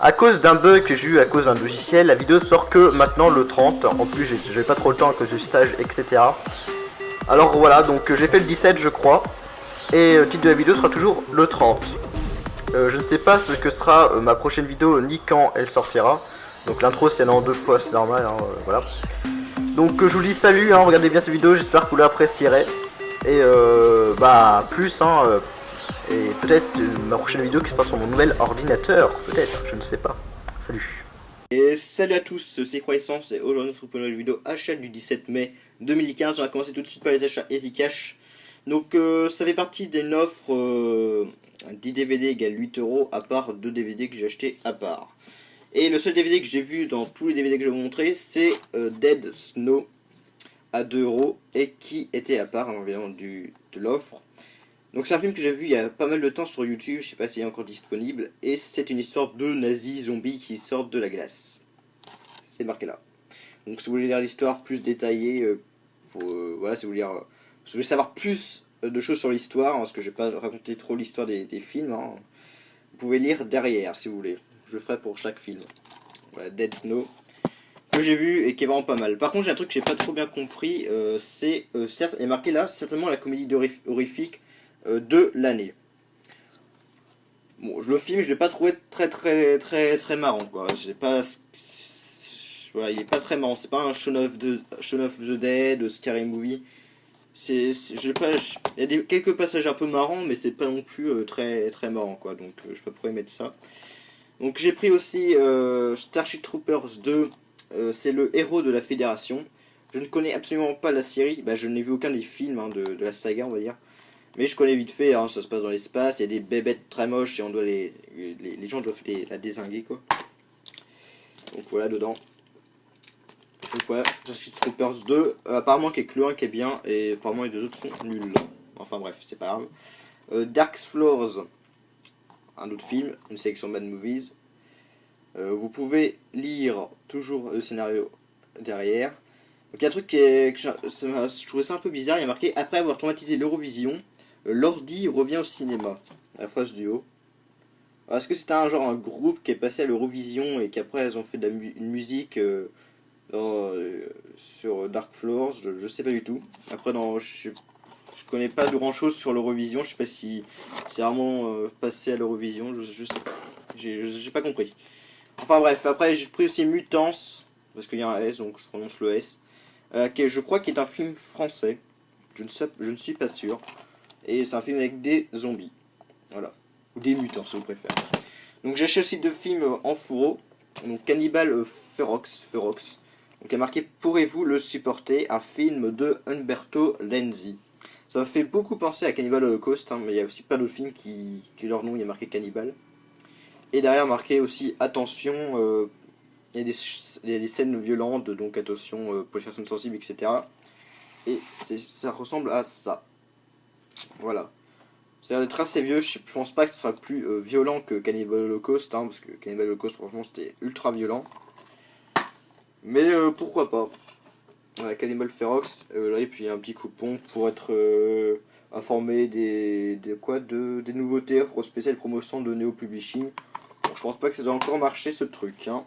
À cause d'un bug que j'ai eu à cause d'un logiciel, la vidéo sort que maintenant le 30. En plus, j'ai pas trop le temps à cause du stage, etc. Alors voilà, donc j'ai fait le 17, je crois. Et le titre de la vidéo sera toujours le 30. Je ne sais pas ce que sera ma prochaine vidéo ni quand elle sortira. Donc l'intro c'est en 2 fois, c'est normal, hein, voilà. Donc je vous dis salut, hein, regardez bien cette vidéo, j'espère que vous l'apprécierez. Et bah plus, hein, et peut-être ma prochaine vidéo qui sera sur mon nouvel ordinateur, peut-être, je ne sais pas. Salut. Et salut à tous, c'est Croissance et aujourd'hui on se retrouve pour une nouvelle vidéo achat du 17 mai 2015. On va commencer tout de suite par les achats EasyCash. Donc ça fait partie d'une offre 10 DVD égale 8 € à part 2 DVD que j'ai acheté à part. Et le seul DVD que j'ai vu dans tous les DVD que je vais vous montrer, c'est Dead Snow à 2 € et qui était à part évidemment de l'offre. Donc c'est un film que j'ai vu il y a pas mal de temps sur YouTube, je sais pas s'il est encore disponible, et c'est une histoire de nazis zombies qui sortent de la glace. C'est marqué là. Donc si vous voulez lire l'histoire plus détaillée, voilà, si vous voulez savoir plus de choses sur l'histoire, hein, parce que je vais pas raconter trop l'histoire des films, hein, vous pouvez lire derrière si vous voulez. Je le ferai pour chaque film. Voilà, Dead Snow, que j'ai vu et qui est vraiment pas mal. Par contre j'ai un truc que j'ai pas trop bien compris, c'est, certes, il est marqué là, certainement la comédie horrifique de l'année. Bon, le film, je l'ai pas trouvé très marrant, quoi. J'ai pas, voilà, il est pas très marrant. C'est pas un Shaun of the Dead, Scary Movie. Il y a quelques passages un peu marrants, mais c'est pas non plus très marrant, quoi. Donc, je sais pas pourquoi mettre ça. Donc, j'ai pris aussi Starship Troopers 2. C'est le héros de la Fédération. Je ne connais absolument pas la série. Bah, je n'ai vu aucun des films hein, de la saga, on va dire. Mais je connais vite fait, hein, ça se passe dans l'espace, il y a des bébêtes très moches et on doit les gens doivent la dézinguer, quoi. Donc voilà dedans. Donc voilà, Starship Troopers 2, apparemment qu'il y a que le 1 qui est bien et apparemment les deux autres sont nuls. Enfin bref, c'est pas grave. Dark Floors, un autre film, une sélection de Bad Movies. Vous pouvez lire toujours le scénario derrière. Donc il y a un truc je trouvais ça un peu bizarre, il y a marqué après avoir traumatisé l'Eurovision, l'ordi revient au cinéma. La phrase du haut. Est-ce que c'était un groupe qui est passé à l'Eurovision et qu'après ils ont fait une musique sur Dark Floors, je sais pas du tout. Après je connais pas de grand chose sur l'Eurovision, je sais pas si c'est vraiment passé à l'Eurovision, je sais pas. J'ai pas compris. Enfin bref, après j'ai pris aussi Mutants, parce qu'il y a un S, donc je prononce le S. Je crois qu'il est un film français, je ne suis pas sûr. Et c'est un film avec des zombies. Voilà. Ou des mutants, si vous préférez. Donc j'ai acheté aussi 2 films en fourreau. Donc Cannibal Ferox. Donc il y a marqué pourrez-vous le supporter, un film de Umberto Lenzi. Ça me fait beaucoup penser à Cannibal Holocaust, hein, mais il y a aussi plein d'autres films qui leur nom il y a marqué Cannibal. Et derrière marqué aussi attention, il y a des scènes violentes, donc attention pour les personnes sensibles, etc. Et ça ressemble à ça. Voilà. Ça a l'air d'être assez vieux, je pense pas que ce sera plus violent que Cannibal Holocaust, hein, parce que Cannibal Holocaust, franchement, c'était ultra violent. Mais pourquoi pas. Voilà, Cannibal Ferox, là, et puis un petit coupon pour être informé des nouveautés pour spécial promotion de Neo Publishing. Bon, je pense pas que ça doit encore marcher ce truc, hein.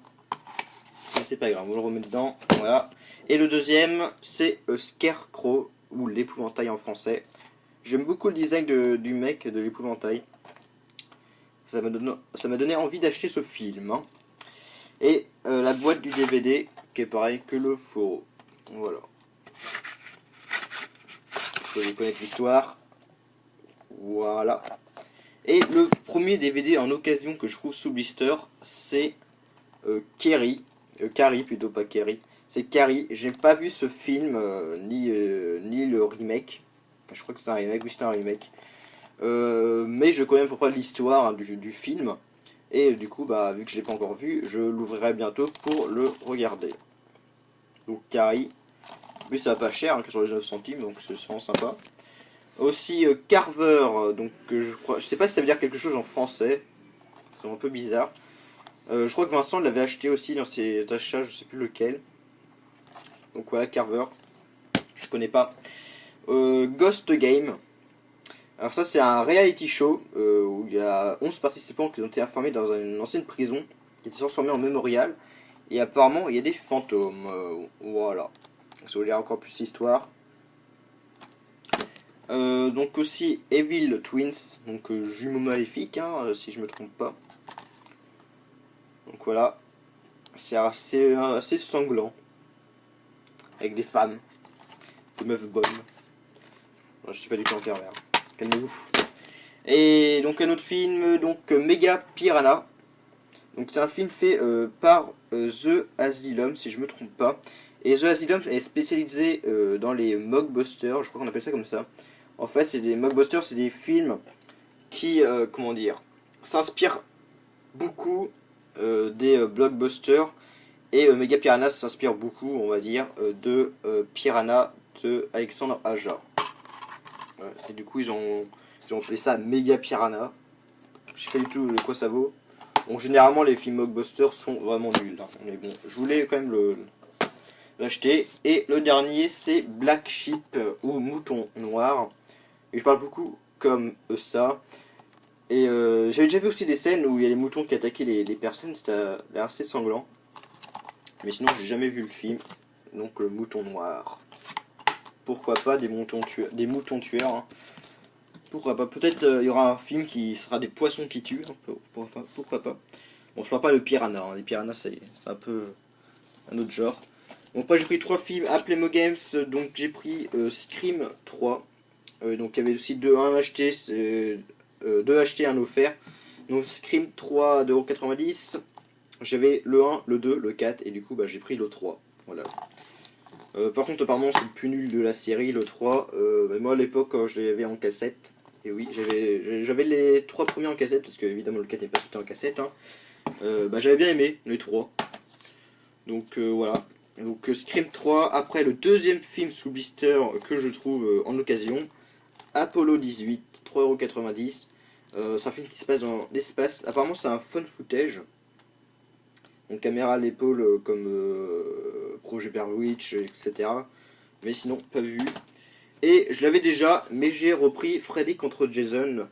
Mais c'est pas grave, on le remet dedans, voilà. Et le deuxième, c'est Scarecrow, ou l'épouvantail en français. J'aime beaucoup le design du mec, de l'épouvantail. Ça m'a donné envie d'acheter ce film. Hein. Et la boîte du DVD, qui est pareil que le fourreau. Voilà. Vous pouvez connaître l'histoire. Voilà. Et le premier DVD en occasion que je trouve sous blister, c'est Carrie. Carrie plutôt, pas Carrie. C'est Carrie. J'ai pas vu ce film, ni le remake. Je crois que c'est un remake, oui c'est un remake. Mais je connais à peu près l'histoire hein, du film. Et du coup, bah, vu que je l'ai pas encore vu, je l'ouvrirai bientôt pour le regarder. Donc Carrie. Mais ça va pas cher, hein, 99 centimes, donc c'est vraiment sympa. Aussi Carver, donc je sais pas si ça veut dire quelque chose en français. C'est un peu bizarre. Je crois que Vincent l'avait acheté aussi dans ses achats, je sais plus lequel. Donc voilà, Carver. Je connais pas. Ghost Game. Alors ça c'est un reality show où il y a 11 participants qui ont été enfermés dans une ancienne prison qui était transformé en mémorial. Et apparemment, il y a des fantômes. Voilà. Je vous lire encore plus l'histoire. Donc aussi Evil Twins, donc jumeaux maléfiques, hein, si je me trompe pas. Donc voilà. C'est assez sanglant. Avec des femmes. Des meufs bonnes. Je suis pas du tout en pervers. Calmez-vous. Et donc un autre film, donc Mega Piranha. Donc c'est un film fait par The Asylum, si je me trompe pas. Et The Asylum est spécialisé dans les mockbusters, je crois qu'on appelle ça comme ça. En fait, c'est des mockbusters, c'est des films qui, comment dire, s'inspirent beaucoup des blockbusters. Et Mega Piranha s'inspire beaucoup, on va dire, de Piranha de Alexandre Aja. Ouais, et du coup, ils ont appelé ça Mega Piranha. Je sais pas du tout de quoi ça vaut. Bon, généralement, les films mockbusters sont vraiment nuls. Hein. Mais bon, je voulais quand même l'acheter. Et le dernier, c'est Black Sheep ou Mouton Noir. Et je parle beaucoup comme ça. Et j'avais déjà vu aussi des scènes où il y a les moutons qui attaquaient les personnes. C'était assez sanglant. Mais sinon, j'ai jamais vu le film. Donc, le Mouton Noir. Pourquoi pas des moutons tueurs. Hein. Pourquoi pas. Peut-être il y aura un film qui sera des poissons qui tuent. Hein. Pourquoi pas. Bon, je parle pas de piranha. Hein. Les piranhas, c'est un peu un autre genre. Bon, après, j'ai pris 3 films à Playmo Games. Donc, j'ai pris Scream 3. Donc, il y avait aussi 2 achetés, 2 achetés, 1 offert. Donc, Scream 3 €90. J'avais le 1, le 2, le 4. Et du coup, j'ai pris le 3. Voilà. Par contre, apparemment, c'est le plus nul de la série, le 3. Mais moi, à l'époque, je l'avais en cassette. Et oui, j'avais les 3 premiers en cassette, parce que évidemment, le 4 n'est pas sorti en cassette. Hein. J'avais bien aimé les 3. Donc, voilà. Donc, Scream 3. Après, le deuxième film sous blister que je trouve en occasion. Apollo 18, 3,90 €. C'est un film qui se passe dans l'espace. Apparemment, c'est un fun footage. Donc caméra à l'épaule comme Projet Blair Witch, etc. Mais sinon, pas vu. Et je l'avais déjà, mais j'ai repris Freddy contre Jason,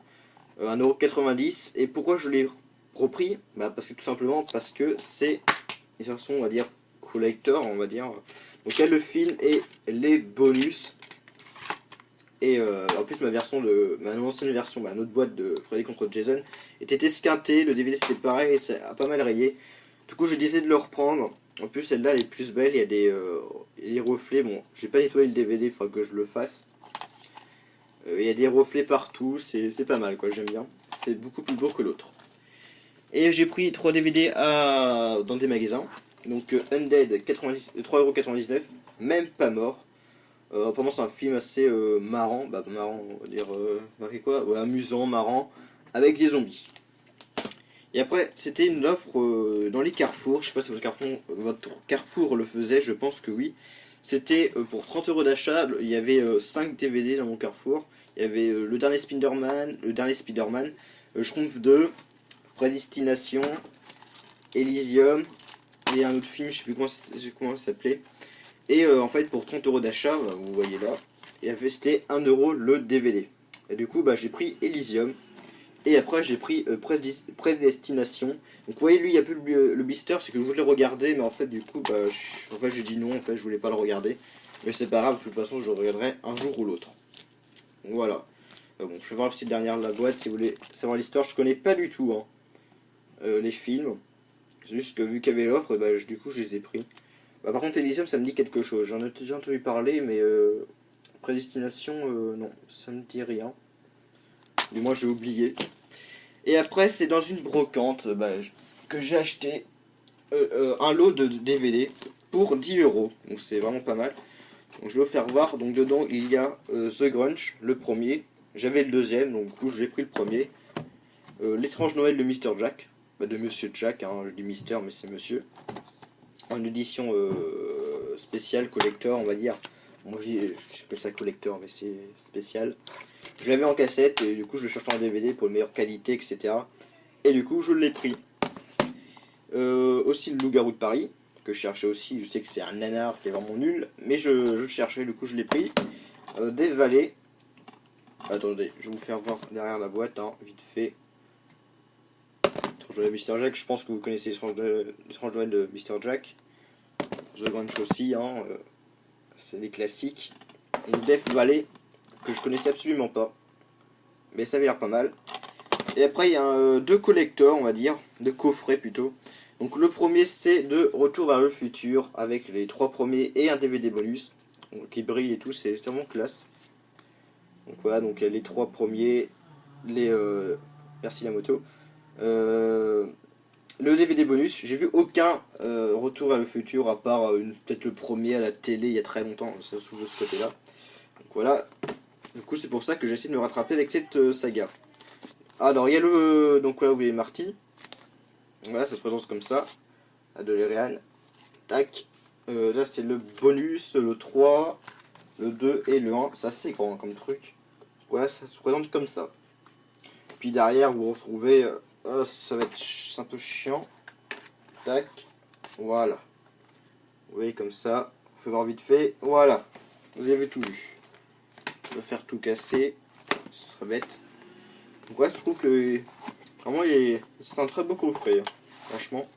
1,90 €. Et pourquoi je l'ai repris? Parce que tout simplement parce que c'est une version, on va dire, collector, on va dire. Donc il y a le film et les bonus. Et en plus ma ancienne version, ma autre boîte de Freddy contre Jason était esquintée, le DVD c'était pareil et ça a pas mal rayé. Du coup, je disais de le reprendre. En plus, celle-là, elle est plus belle. Il y a des reflets. Bon, j'ai pas nettoyé le DVD, il faudra que je le fasse. Il y a des reflets partout. C'est pas mal, quoi. J'aime bien. C'est beaucoup plus beau que l'autre. Et j'ai pris 3 DVD dans des magasins. Donc, Undead, 3,99 €. Même pas mort. Apparemment, c'est un film assez marrant. Marrant, on va dire. Quoi ouais, amusant, marrant. Avec des zombies. Et après, c'était une offre dans les carrefours. Je sais pas si votre carrefour le faisait, je pense que oui. C'était pour 30 € d'achat. Il y avait 5 DVD dans mon carrefour. Il y avait le dernier Spider-Man, Schtroumpf 2, Prédestination, Elysium, et un autre film, je sais plus comment ça s'appelait. Et en fait, pour 30 € d'achat, vous voyez là, c'était 1 € le DVD. Et du coup, j'ai pris Elysium. Et après j'ai pris Prédestination. Donc vous voyez, lui il n'y a plus le blister, c'est que je voulais le regarder, mais en fait du coup j'ai dit non, en fait je voulais pas le regarder. Mais c'est pas grave, de toute façon je le regarderai un jour ou l'autre. Donc voilà. Bon, je vais voir aussi derrière la boîte si vous voulez savoir l'histoire. Je connais pas du tout hein, les films. C'est juste que vu qu'il y avait l'offre, du coup je les ai pris. Par contre Elysium ça me dit quelque chose. J'en ai déjà entendu parler, mais Prédestination non, ça me dit rien. Mais moi j'ai oublié. Et après c'est dans une brocante que j'ai acheté un lot de DVD pour 10 €. Donc c'est vraiment pas mal. Donc je vais vous faire voir. Donc dedans il y a The Grunch, le premier. J'avais le deuxième, donc du coup j'ai pris le premier. L'étrange Noël de Mr. Jack. De Monsieur Jack, hein, je dis Mister mais c'est Monsieur. En édition spéciale, collector on va dire. Moi j'appelle ça collector mais c'est spécial. Je l'avais en cassette et du coup je le cherchais en DVD pour une meilleure qualité, etc. Et du coup je l'ai pris. Aussi le Loup-garou de Paris, que je cherchais aussi. Je sais que c'est un nanar qui est vraiment nul, mais je le cherchais, du coup je l'ai pris. Des Vallées. Attendez, je vais vous faire voir derrière la boîte, hein, vite fait. Joël de Mr. Jack, je pense que vous connaissez l'étrange Noël de Mr. Jack. The Grinch aussi, hein, c'est des classiques. Une Death Valley que je connaissais absolument pas, mais ça avait l'air pas mal. Et après il y a deux collectors, on va dire, deux coffrets plutôt. Donc le premier c'est de Retour vers le futur avec les 3 premiers et un DVD bonus, donc, qui brille et tout, c'est vraiment classe. Donc voilà, donc les 3 premiers, merci la moto. Le DVD bonus, j'ai vu aucun Retour vers le futur à part peut-être le premier à la télé il y a très longtemps, ça s'ouvre de ce côté là. Donc voilà, du coup c'est pour ça que j'essaie de me rattraper avec cette saga. Alors il y a le, donc là vous voyez Marty, voilà ça se présente comme ça, la DeLorean, tac, là c'est le bonus, le 3, le 2 et le 1, c'est assez grand comme truc, voilà ça se présente comme ça. Puis derrière vous retrouvez, ça va être un peu chiant, tac, voilà, vous voyez comme ça, on fait voir vite fait, voilà, vous avez tout vu. Je vais faire tout casser, ce serait bête. Donc ouais, je trouve que vraiment c'est un très beau coffret, hein, franchement.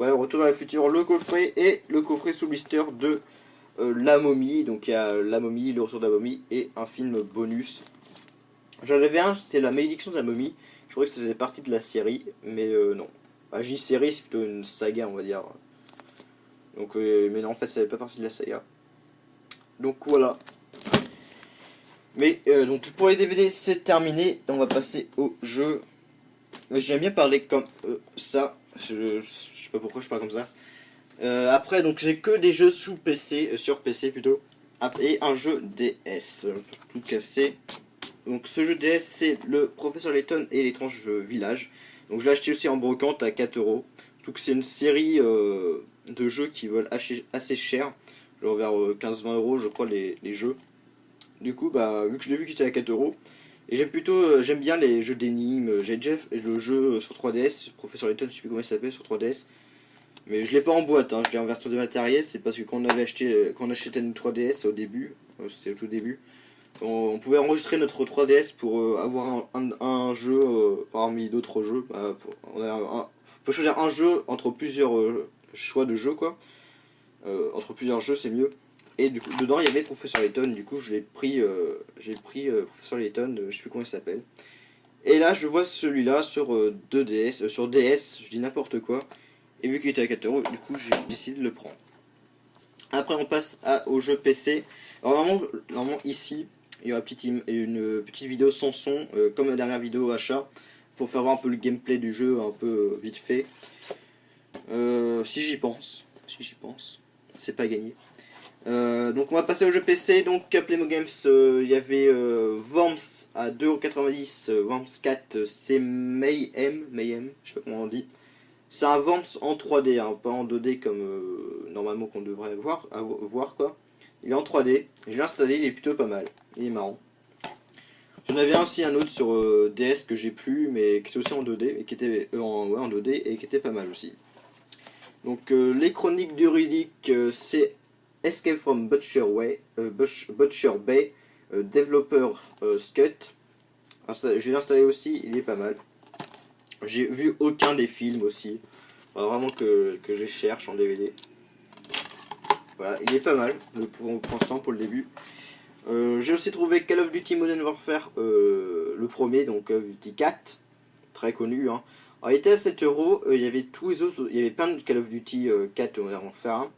Ouais, Retour vers le futur, le coffret et le coffret sous blister de La Momie. Donc il y a La Momie, le retour de la momie et un film bonus. J'en avais un, c'est La Malédiction de la momie. Je croyais que ça faisait partie de la série, mais non. Bah, J série, c'est plutôt une saga, on va dire. Donc, mais non, en fait, ça fait pas partie de la saga. Donc voilà. Mais donc pour les DVD c'est terminé, on va passer au jeu. J'aime bien parler comme ça, je sais pas pourquoi je parle comme ça. Après donc j'ai que des jeux sous PC, sur PC plutôt, et un jeu DS, tout cassé. Donc ce jeu DS c'est le Professeur Layton et l'étrange village. Donc je l'ai acheté aussi en brocante à 4 euros. Surtout que c'est une série de jeux qui veulent assez cher, genre vers 15-20 euros je crois les jeux. Du coup, bah, vu que je l'ai vu qu'il était à 4 euros, et j'aime bien les jeux d'énigmes. J'ai déjà le jeu sur 3DS, Professeur Layton, je sais plus comment il s'appelle sur 3DS, mais je l'ai pas en boîte, hein, je l'ai en version dématérielle. C'est parce que quand on achetait une 3DS au début, c'était au tout début, on pouvait enregistrer notre 3DS pour avoir un jeu parmi d'autres jeux. On peut choisir un jeu entre plusieurs choix de jeux, quoi. Entre plusieurs jeux, c'est mieux. Et du coup, dedans, il y avait Professeur Layton. Du coup, j'ai pris Professeur Layton, je sais plus comment il s'appelle. Et là, je vois celui-là sur 2DS, sur DS, je dis n'importe quoi. Et vu qu'il était à 4 euros, du coup, j'ai décidé de le prendre. Après, on passe au jeu PC. Alors, normalement ici, il y aura une petite vidéo sans son, comme la dernière vidéo achat, pour faire voir un peu le gameplay du jeu, un peu vite fait. Si j'y pense, c'est pas gagné. Donc on va passer au jeu PC. Donc à Playmo Games, il y avait Worms à 2,90 €, Worms 4, c'est Mayhem, je sais pas comment on dit. C'est un Worms en 3D, hein, pas en 2D comme normalement qu'on devrait voir quoi. Il est en 3D, je l'ai installé, il est plutôt pas mal, il est marrant. J'en avais aussi un autre sur DS que j'ai plus, mais qui était aussi en 2D, et qui était en 2D et qui était pas mal aussi. Donc les chroniques du Riddick, c'est Escape from Butcher Bay, développeur Scott. J'ai installé aussi, il est pas mal. J'ai vu aucun des films aussi. Vraiment que je cherche en DVD. Voilà, il est pas mal pour l'instant pour le début. J'ai aussi trouvé Call of Duty Modern Warfare, le premier, donc Call of Duty 4, très connu. Hein. Alors, il était à 7 euros, il y avait tous les autres, il y avait plein de Call of Duty 4 Modern Warfare. Hein.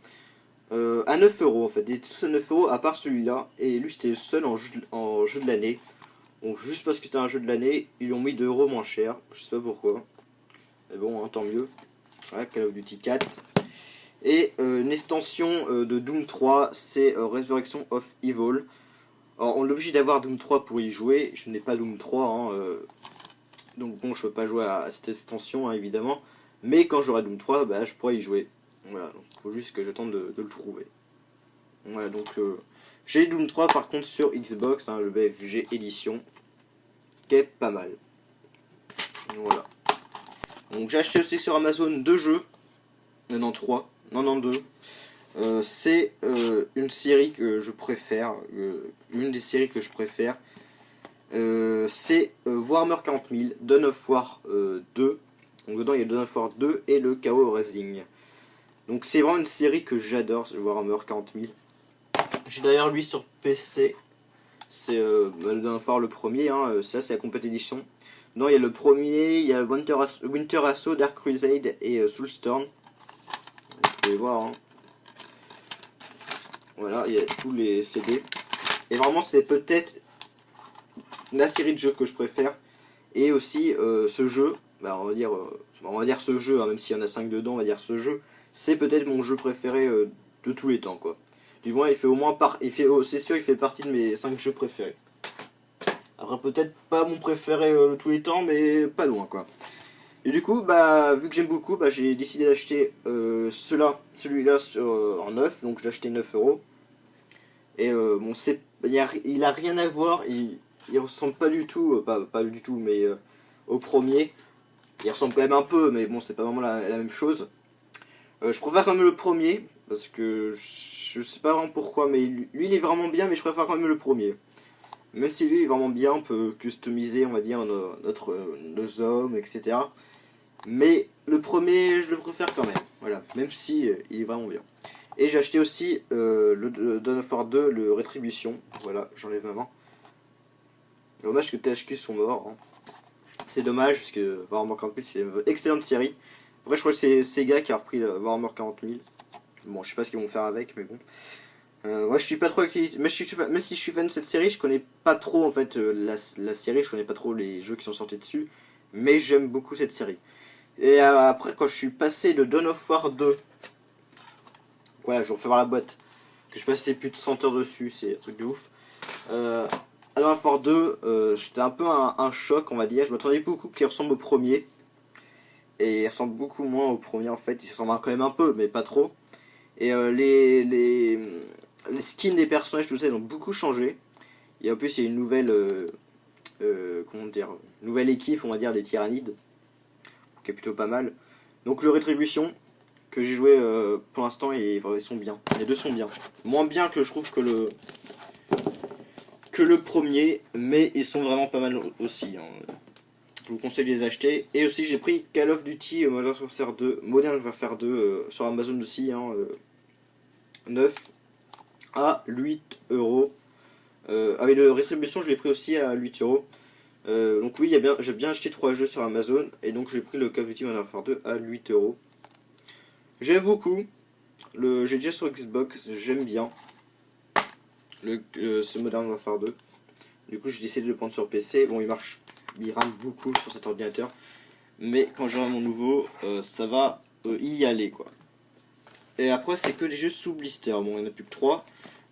À 9 euros en fait, ils étaient tous à 9 euros à part celui-là, et lui c'était le seul en jeu de l'année. Donc juste parce que c'était un jeu de l'année, ils l'ont mis 2 euros moins cher, je sais pas pourquoi. Mais bon, hein, tant mieux. Voilà, Call of Duty 4. Et une extension de Doom 3, c'est Resurrection of Evil. Alors on est obligé d'avoir Doom 3 pour y jouer, je n'ai pas Doom 3, hein, donc bon je peux pas jouer à cette extension hein, évidemment. Mais quand j'aurai Doom 3, bah, je pourrai y jouer. Voilà, donc il faut juste que je tente de le trouver. Voilà, donc j'ai Doom 3 par contre sur Xbox, hein, le BFG édition, qui est pas mal. Voilà. Donc j'ai acheté aussi sur Amazon 2 jeux, non 3, non 2. C'est une série que je préfère, une des séries que je préfère. C'est Warhammer 40 000, Dawn of War 2. Donc dedans il y a le Dawn of War 2 et le Chaos Rising. Donc c'est vraiment une série que j'adore, c'est Warhammer 40 000. J'ai d'ailleurs lui sur PC. C'est le Dawn of War le premier, hein, ça c'est la complète édition. Non, il y a le premier, il y a Winter Assault, Dark Crusade et Soulstorm. Vous pouvez voir. Hein. Voilà, il y a tous les CD. Et vraiment, c'est peut-être la série de jeux que je préfère. Et aussi, ce jeu, bah, on va dire ce jeu, hein, même s'il y en a 5 dedans, on va dire ce jeu, c'est peut-être mon jeu préféré de tous les temps, quoi. Du moins, il fait au moins c'est sûr, il fait partie de mes 5 jeux préférés. Après, peut-être pas mon préféré de tous les temps, mais pas loin, quoi. Et du coup, bah, vu que j'aime beaucoup, bah, j'ai décidé d'acheter celui-là en neuf, donc j'ai acheté 9 euros. Et bon, il a rien à voir, il ressemble pas du tout, pas du tout, mais au premier. Il ressemble quand même un peu, mais bon, c'est pas vraiment la même chose. Je préfère quand même le premier, parce que je sais pas vraiment pourquoi, mais lui il est vraiment bien, mais je préfère quand même le premier. Même si lui est vraiment bien, on peut customiser, on va dire, nos hommes, etc. Mais le premier, je le préfère quand même, voilà, même si il est vraiment bien. Et j'ai acheté aussi le Dawn of War 2, le Rétribution, voilà, j'enlève ma main. Dommage que THQ sont morts, hein. C'est dommage, parce que Warhammer 40 000 c'est une excellente série. Après, je crois que c'est Sega qui a repris Warhammer 40 000. Bon, je sais pas ce qu'ils vont faire avec, mais bon. Moi, je suis pas trop actif. Même si je suis fan de cette série, je connais pas trop en fait la série, je connais pas trop les jeux qui sont sortis dessus. Mais j'aime beaucoup cette série. Et après, quand je suis passé de Dawn of War 2, voilà, je vous refais voir la boîte, que je passais plus de 100 heures dessus, c'est un truc de ouf. À Dawn of War 2, j'étais un peu un choc, on va dire. Je m'attendais beaucoup qu'il ressemble au premier. Et il ressemble beaucoup moins au premier en fait. Il ressemble quand même un peu, mais pas trop. Et les skins des personnages, tout ça, ils ont beaucoup changé. Et en plus, il y a une nouvelle, comment dire, nouvelle équipe, on va dire, des Tyrannides, qui est plutôt pas mal. Donc le Rétribution, que j'ai joué pour l'instant, ils sont bien. Les deux sont bien. Moins bien que je trouve que le premier, mais ils sont vraiment pas mal aussi. Hein. Je vous conseille de les acheter. Et aussi, j'ai pris Call of Duty Modern Warfare 2 sur Amazon aussi. Hein, 9 à 8 euros. Avec le Rétribution, je l'ai pris aussi à 8 euros. Donc oui, j'ai bien acheté 3 jeux sur Amazon. Et donc j'ai pris le Call of Duty Modern Warfare 2 à 8 euros. J'aime beaucoup. J'ai déjà sur Xbox, j'aime bien. Ce Modern Warfare 2. Du coup, j'ai décidé de le prendre sur PC. Bon, il rame beaucoup sur cet ordinateur. Mais quand j'aurai mon nouveau, ça va y aller, quoi. Et après, c'est que des jeux sous blister. Bon, il n'y en a plus que 3.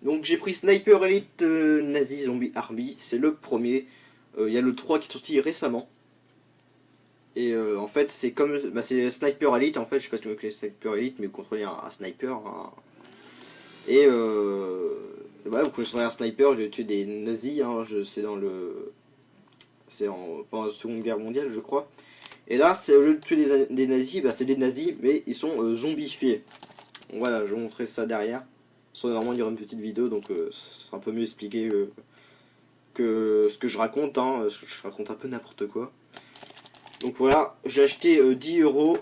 Donc, j'ai pris Sniper Elite Nazi Zombie Army. C'est le premier. Il y a le 3 qui est sorti récemment. Et en fait, c'est comme. Bah, c'est Sniper Elite. En fait, je sais pas si vous connaissez Sniper Elite, mais vous contrôlez un sniper. Hein. Et voilà, vous contrôlez un sniper. J'ai tué des nazis. Hein, c'est dans le. Pendant la Seconde Guerre mondiale, je crois. Et là, au lieu de tuer des nazis, bah, c'est des nazis, mais ils sont zombifiés. Donc voilà, je vais vous montrer ça derrière. Normalement, il y aura une petite vidéo, donc c'est un peu mieux expliqué que ce que je raconte. Hein, parce que je raconte un peu n'importe quoi. Donc voilà, j'ai acheté 10 euros,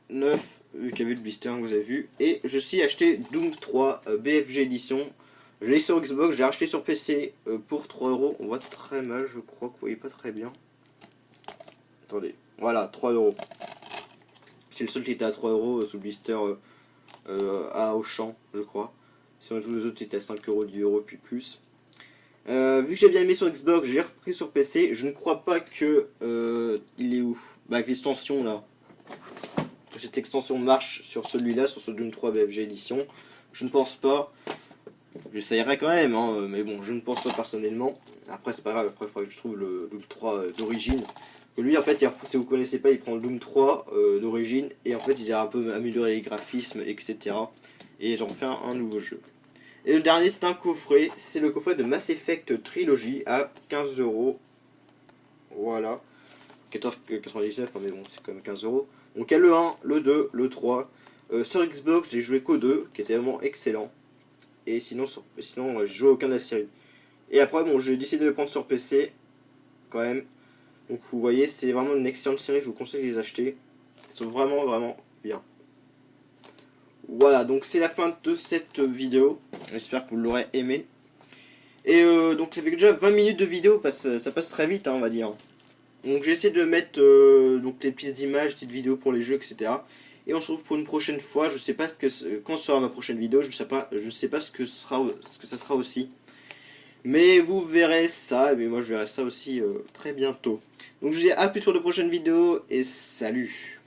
9, vu qu'il y avait le blister, vous avez vu. Et je suis acheté Doom 3 BFG édition. Je l'ai sur Xbox, j'ai acheté sur PC pour 3 euros. On voit très mal, je crois que vous voyez pas très bien. Attendez, voilà, 3 euros. C'est le seul qui était à 3 euros sous blister à Auchan, je crois. Si on joue les autres, c'était à 5 euros, 10 euros, puis plus. Vu que j'ai bien aimé sur Xbox, j'ai repris sur PC. Je ne crois pas que. Il est où? Bah, avec l'extension là. Cette extension marche sur celui-là, sur ce Doom 3 BFG édition. Je ne pense pas. J'essayerai quand même, hein, mais bon, je ne pense pas personnellement. Après, c'est pas grave, après, il faudra que je trouve le Doom 3 d'origine. Lui, en fait, si vous connaissez pas, il prend le Doom 3 d'origine et en fait, il a un peu amélioré les graphismes, etc. Et j'en fais un nouveau jeu. Et le dernier, c'est un coffret. C'est le coffret de Mass Effect Trilogy à 15 euros. Voilà. 14,99, mais bon, c'est quand même 15 euros. Donc, il y a le 1, le 2, le 3. Sur Xbox, j'ai joué qu'au 2, qui était vraiment excellent. Et sinon j'ai joué aucun de la série. Et après, bon, j'ai décidé de le prendre sur PC, quand même. Donc, vous voyez, c'est vraiment une excellente série, je vous conseille de les acheter. Ils sont vraiment, vraiment bien. Voilà, donc c'est la fin de cette vidéo. J'espère que vous l'aurez aimé. Et donc ça fait déjà 20 minutes de vidéo, ça passe très vite, hein, on va dire. Donc j'ai essayé de mettre donc des petites images, petites vidéos pour les jeux, etc. Et on se retrouve pour une prochaine fois. Je sais pas quand sera ma prochaine vidéo, je ne sais pas ce que ça sera aussi. Mais vous verrez ça, et moi je verrai ça aussi très bientôt. Donc je vous dis à plus pour de prochaines vidéos, et salut!